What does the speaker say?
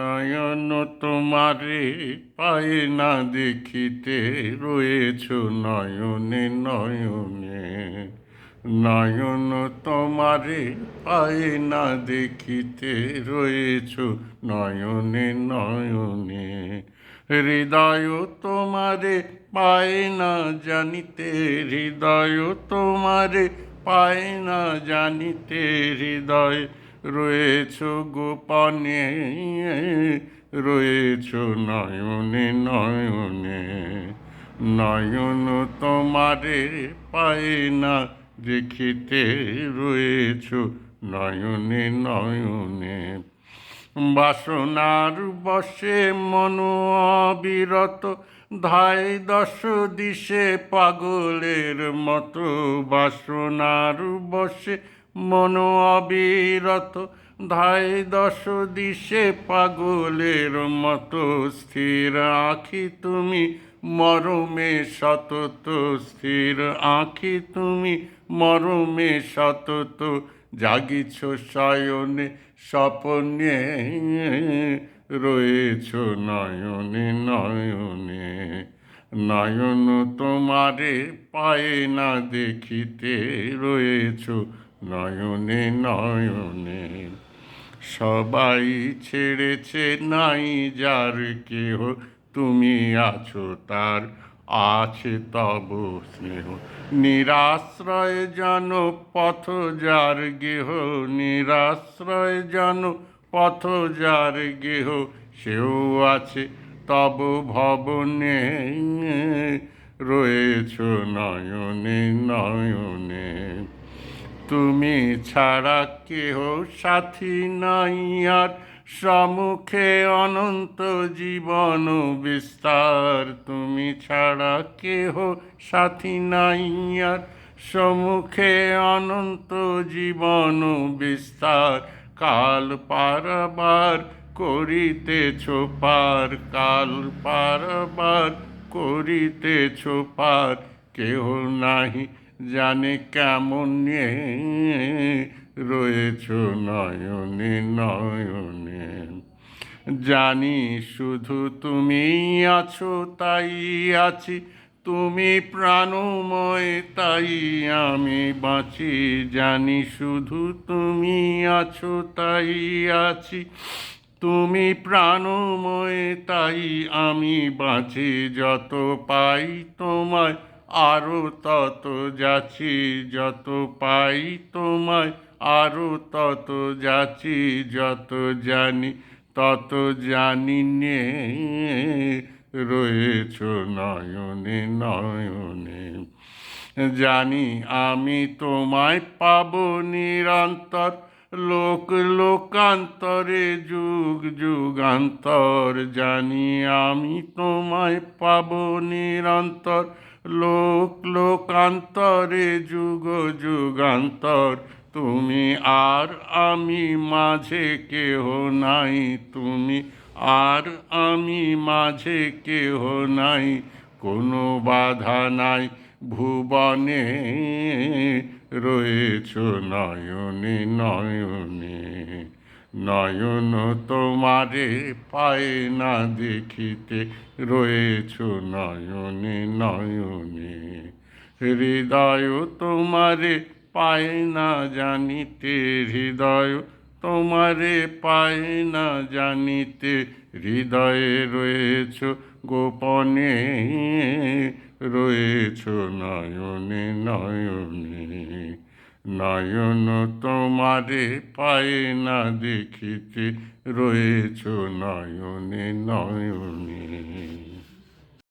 নয়ন তোমারে পায় না দেখিতে, রয়েছ নয়নে নয়নে। নয়ন তোমারে পায় না দেখিতে, রয়েছ নয়নে নয়নে। হৃদয় তোমারে পায় না জানিতে, হৃদয় তোমারে পায় না জানিতে, হৃদয় রয়েছ গোপনে, রয়েছ নয়নে নয়নে। নয়ন তোমারে পায় না দেখিতে, রয়েছ নয়নে নয়নে। বাসনার বশে মন অবিরত, ধায় দশ দিশে পাগলের মতো। বাসনার বশে মন অবিরত, ধায় দশ দিশে পাগলের মতো। স্থির আঁখি তুমি মরমে সতত, স্থির আঁখি তুমি মরমে সতত। জাগিছ শয়নে স্বপনে, রয়েছ নয়নে নয়নে। নয়ন তোমারে পায় না দেখিতে, রয়েছ নয়নে নয়নে। সবাই ছেড়েছে নাই যার কেহ, তুমি আছো তার আছে তব স্নেহ। নিরাশ্রয় জন পথ যার গেহ, নিরাশ্রয় জন পথ যার গেহ। সেও আছে তব ভবনে, রয়েছ নয়নে নয়নে। তুমি ছাড়া কেহ সাথী নাই আর, সম্মুখে অনন্ত জীবন বিস্তার। তুমি ছাড়া কেহ সাথী নাই আর, সম্মুখে অনন্ত জীবন বিস্তার। কাল পারাবার করিতেছ পার, কাল পারাবার করিতেছ পার। কেহ নাহি জানে কেমনে, রয়েছ নয়নে নয়নে। জানি শুধু তুমি আছো তাই আছি, তুমি প্রাণময় তাই আমি বাঁচি। জানি শুধু তুমি আছো তাই আছি, তুমি প্রাণময় তাই আমি বাঁচি। যত পাই তোমায় আরো তত যাচি, যত পাই তোমায় আরো তত যাচি। যত জানি তত জানি নে, রয়েছ নয়নে নয়নে। জানি আমি তোমায় পাব নিরন্তর, লোক লোকান্তরে যুগ যুগান্তর। জানি আমি তোমায় পাব নিরন্তর, লোক লোকান্তরে যুগ যুগান্তর। তুমি আর আমি মাঝে কেহ নাই, তুমি আর আমি মাঝে কেহ নাই। কোনো বাধা নাই ভুবনে, রয়েছ নয়নে নয়নে। নয়ন তোমারে পায় না দেখিতে, রয়েছ নয়নে নয়নে। হৃদয় তোমারে পায় না জানিতে, হৃদয় তোমারে পায় না জানিতে। হৃদয়ে রয়েছ গোপনে, রয়েছ নয়নে নয়নে। নয়ন তোমারে পায় না দেখিতে, রয়েছ নয়নে নয়নে।